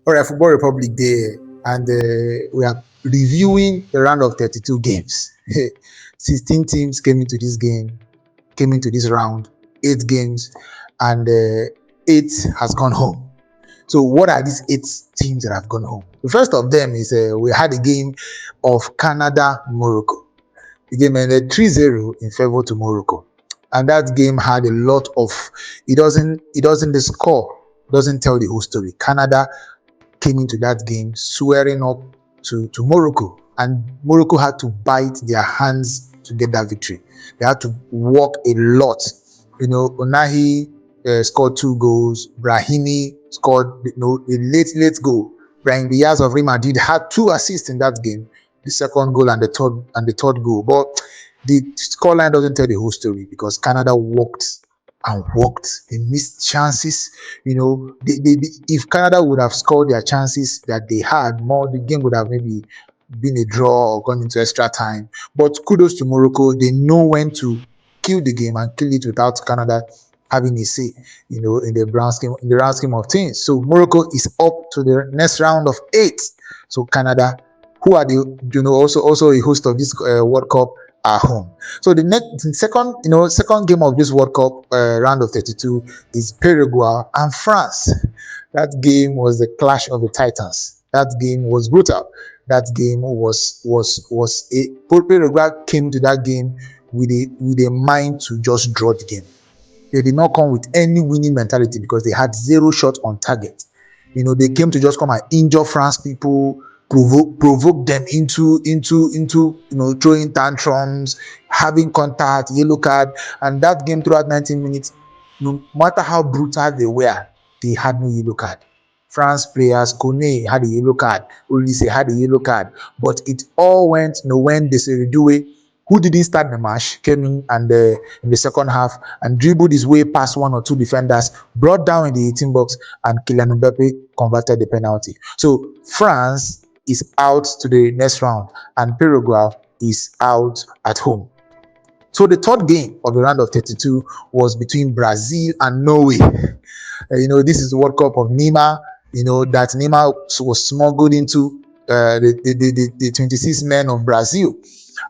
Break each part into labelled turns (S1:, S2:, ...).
S1: All right, Football Republic Day, and we are reviewing the round of 32 games. 16 teams came into this round, 8 games, and 8 has gone home. So, what are these 8 teams that have gone home? The first of them is we had a game of Canada Morocco. The game ended 3-0 in favor to Morocco, and that game had a lot of. The score doesn't tell the whole story. Canada came into that game swearing up to Morocco, and Morocco had to bite their hands to get that victory. They had to work a lot. Onahi scored 2 goals. Brahimi scored a late goal. Brian Diaz of Real Madrid had 2 assists in that game, the second goal and the third goal. But the scoreline doesn't tell the whole story because Canada worked and worked. They missed chances. If Canada would have scored their chances that they had more, the game would have maybe been a draw or gone into extra time. But kudos to Morocco. They know when to kill the game and kill it without Canada having a say, in the round scheme of things. So Morocco is up to the next round of 8. So Canada, who are also a host of this World Cup, are home. So the second game of this World Cup round of 32 is Paraguay and France. That game was the clash of the Titans. That game was brutal. That game was a Paraguay came to that game with a mind to just draw the game. They did not come with any winning mentality because they had 0 shot on target. They came to just come and injure France people, provoke them into throwing tantrums, having contact, yellow card, and that game throughout 19 minutes, no matter how brutal they were, they had no yellow card. France players, Kone had a yellow card, Olise had a yellow card, but it all went when Desiree Doué, who didn't start the match, came in the second half and dribbled his way past 1 or 2 defenders, brought down in the 18 box, and Kylian Mbappe converted the penalty. So France is out to the next round, and Paraguay is out at home. So the third game of the round of 32 was between Brazil and Norway. This is the World Cup of Neymar. That Neymar was smuggled into the 26 men of Brazil,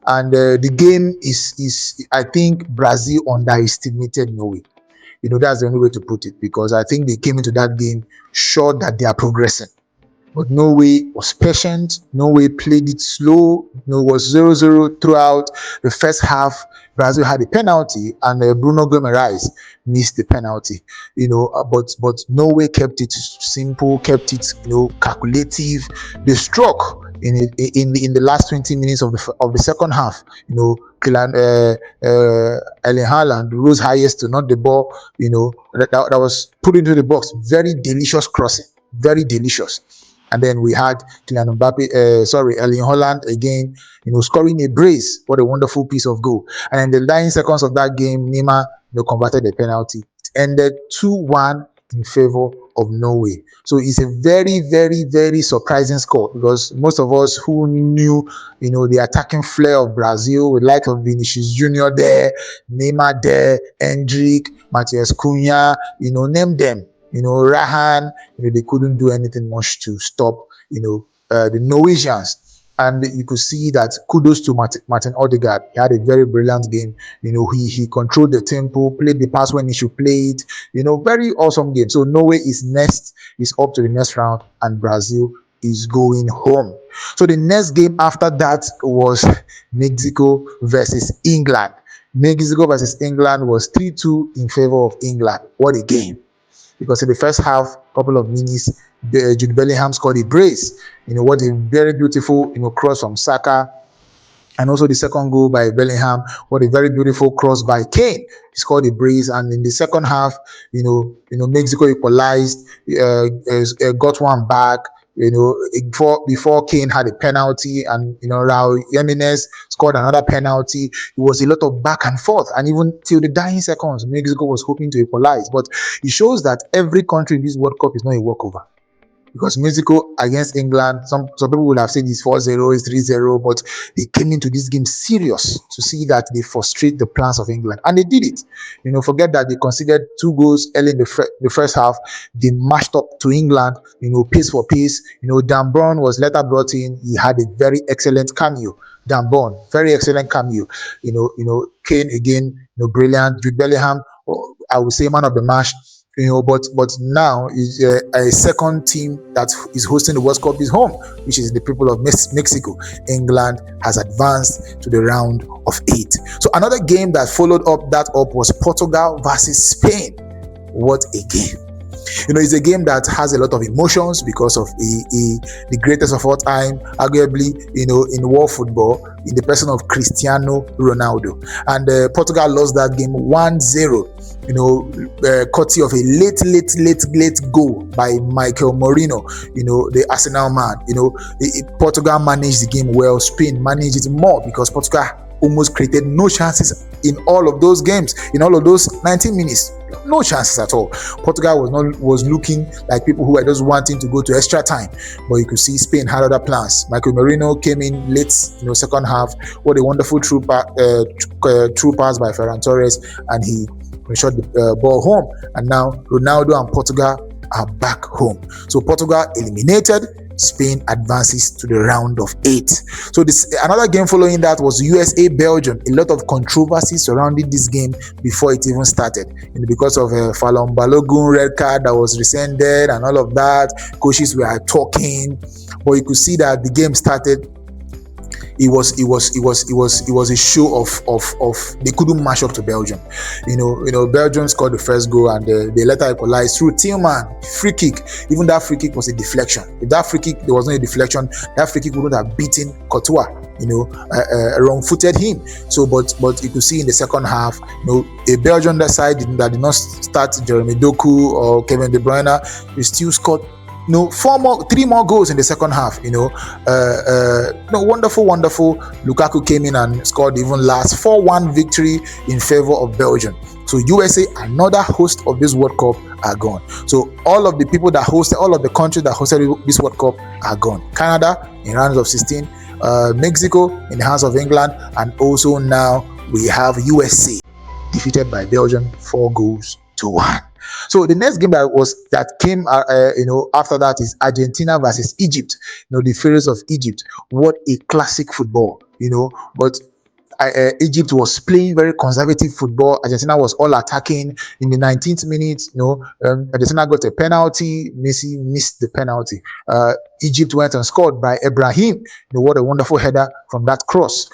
S1: and the game is I think Brazil underestimated Norway. That's the only way to put it, because I think they came into that game sure that they are progressing. But Norway was patient. Norway played it slow. It was 0-0 throughout the first half. Brazil had a penalty, and Bruno Guimaraes missed the penalty. But Norway kept it simple, kept it calculative. They struck in the last 20 minutes of the second half. Erling Haaland rose highest to knock the ball. That was put into the box. Very delicious crossing. Very delicious. And then we had Kylian Mbappe, Erling Haaland again, scoring a brace. What a wonderful piece of goal. And in the dying seconds of that game, Neymar, converted the penalty. It ended 2-1 in favor of Norway. So it's a very, very, very surprising score, because most of us who knew, the attacking flair of Brazil, with like of Vinicius Junior there, Neymar there, Hendrick, Matheus Cunha, name them, Rahan, they couldn't do anything much to stop, the Norwegians. And you could see that kudos to Martin Odegaard. He had a very brilliant game. He controlled the tempo, played the pass when he should play it. Very awesome game. So Norway is up to the next round, and Brazil is going home. So the next game after that was Mexico versus England. Mexico versus England was 3-2 in favor of England. What a game! Because in the first half, couple of minutes, Jude Bellingham scored a brace. What a very beautiful, cross from Saka, and also the second goal by Bellingham. What a very beautiful cross by Kane. He scored a brace, and in the second half, Mexico equalized, got one back. Before Kane had a penalty, and Raul Jimenez scored another penalty. It was a lot of back and forth, and even till the dying seconds, Mexico was hoping to equalize. But it shows that every country in this World Cup is not a walkover. because Mexico against England, some people would have said it's 4-0, it's 3-0, but they came into this game serious to see that they frustrate the plans of England, and they did it. Forget that they conceded 2 goals early in the first half. They mashed up to England, pace for pace. Dan Brown was later brought in. He had a very excellent cameo. Dan Brown, very excellent cameo. Kane again, brilliant. Jude Bellingham, I would say man of the match. But now is a second team that is hosting the World Cup is home, which is the people of Mexico. England has advanced to the round of 8. So another game that followed up was Portugal versus Spain. What a game! It's a game that has a lot of emotions because of the greatest of all time, arguably, in world football, in the person of Cristiano Ronaldo. And Portugal lost that game 1-0. Courtesy of a late goal by Michael Moreno, the Arsenal man. Portugal managed the game well. Spain managed it more because Portugal almost created no chances in all of those games, in all of those 90 minutes. No chances at all. Portugal was looking like people who were just wanting to go to extra time, but you could see Spain had other plans. Michael Merino came in late, second half. What a wonderful true pass by Ferran Torres, and he shot the ball home. And now Ronaldo and Portugal are back home. So Portugal eliminated. Spain advances to the round of 8. So another game following that was USA Belgium. A lot of controversy surrounding this game before it even started, because of Fallon Balogun red card that was rescinded and all of that. Coaches were talking, but you could see that the game started. It was a show of they couldn't match up to Belgium. Belgium scored the first goal, and they later equalized through Tillman free kick. Even that free kick was a deflection. If that free kick there was not a deflection, that free kick wouldn't have beaten Courtois. Wrong-footed him. So, but you could see in the second half, a Belgian that did not start Jeremy Doku or Kevin De Bruyne, they still scored 3 more goals in the second half. Wonderful. Lukaku came in and scored even last 4-1 victory in favor of Belgium. So USA, another host of this World Cup, are gone. So all of the people that hosted, all of the countries that hosted this World Cup are gone. Canada in rounds of 16, Mexico in the hands of England, and also now we have USA defeated by Belgium 4-1. So the next game that came after that is Argentina versus Egypt. The Pharaohs of Egypt. What a classic football. But Egypt was playing very conservative football. Argentina was all attacking. In the 19th minute, Argentina got a penalty. Messi missed the penalty. Egypt went and scored by Ibrahim. What a wonderful header from that cross.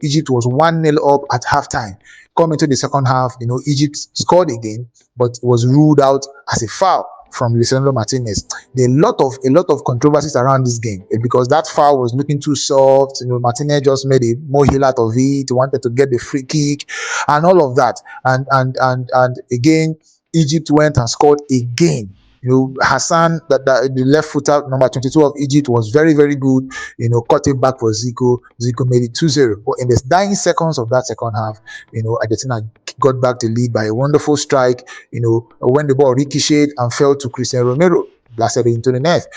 S1: Egypt was 1-0 up at halftime. Coming to the second half, Egypt scored again, but was ruled out as a foul from Lisandro Martinez. There are a lot of controversies around this game because that foul was looking too soft. Martinez just made a molehill out of it. He wanted to get the free kick and all of that. And again, Egypt went and scored again. Hassan, the left footer, number 22 of Egypt, was very, very good. Cut it back for Zico. Zico made it 2-0. But in the dying seconds of that second half, Argentina got back the lead by a wonderful strike. When the ball ricocheted and fell to Cristiano Romero, blasted it into the net,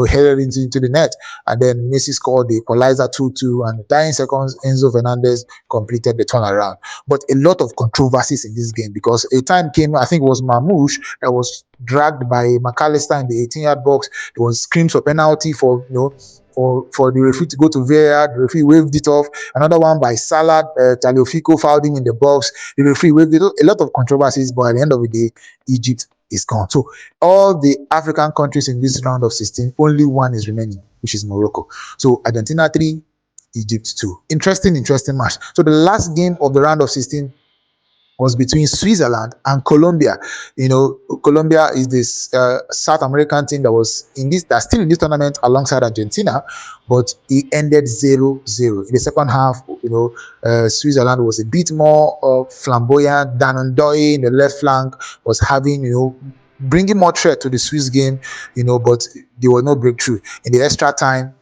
S1: headed into the net, and then Messi scored the equalizer 2-2, and the dying seconds, Enzo Fernandez completed the turnaround. But a lot of controversies in this game because a time came, I think it was Mamouche, that was dragged by McAllister in the 18-yard box. There was screams for penalty for the referee to go to VAR. The referee waved it off. Another one by Salah, Tagliafico fouled him in the box. The referee waved it. A lot of controversies, but at the end of the day, Egypt is gone. So all the African countries in this round of 16, only one is remaining, which is Morocco. So Argentina 3, Egypt 2. Interesting match. So the last game of the round of 16 was between Switzerland and Colombia. Colombia is this South American team that's still in this tournament alongside Argentina, but it ended 0-0. In the second half, Switzerland was a bit more flamboyant. Danon Doye in the left flank was having, bringing more threat to the Swiss game, but there was no breakthrough. In the extra time,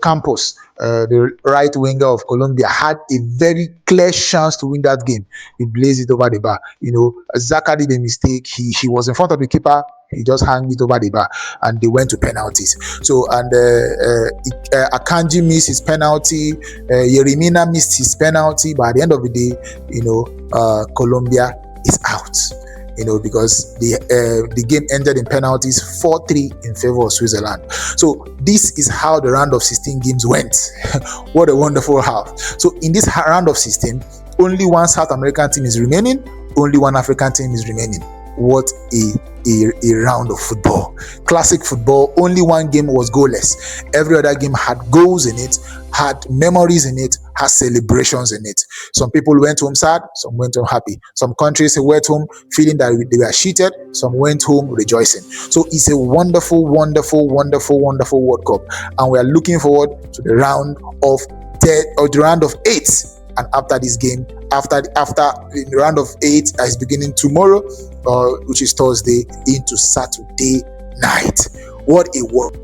S1: Campos, the right winger of Colombia, had a very clear chance to win that game. He blazed it over the bar. Zaka did a mistake. He was in front of the keeper. He just hung it over the bar, and they went to penalties. So, and Akanji missed his penalty. Yeremina missed his penalty. But at the end of the day, Colombia is out. Because the game ended in penalties, 4-3 in favor of Switzerland. So this is how the round of 16 games went. What a wonderful half. So in this round of 16, only one South American team is remaining, only one African team is remaining. What a round of football. Classic football. Only one game was goalless. Every other game had goals in it, had memories in it, had celebrations in it. Some people went home sad, some went home happy. Some countries went home feeling that they were cheated, some went home rejoicing. So it's a wonderful, wonderful, wonderful, wonderful World Cup. And we are looking forward to the round of 8. And after this game, after the round of 8 is beginning tomorrow, which is Thursday, into Saturday night. What a world!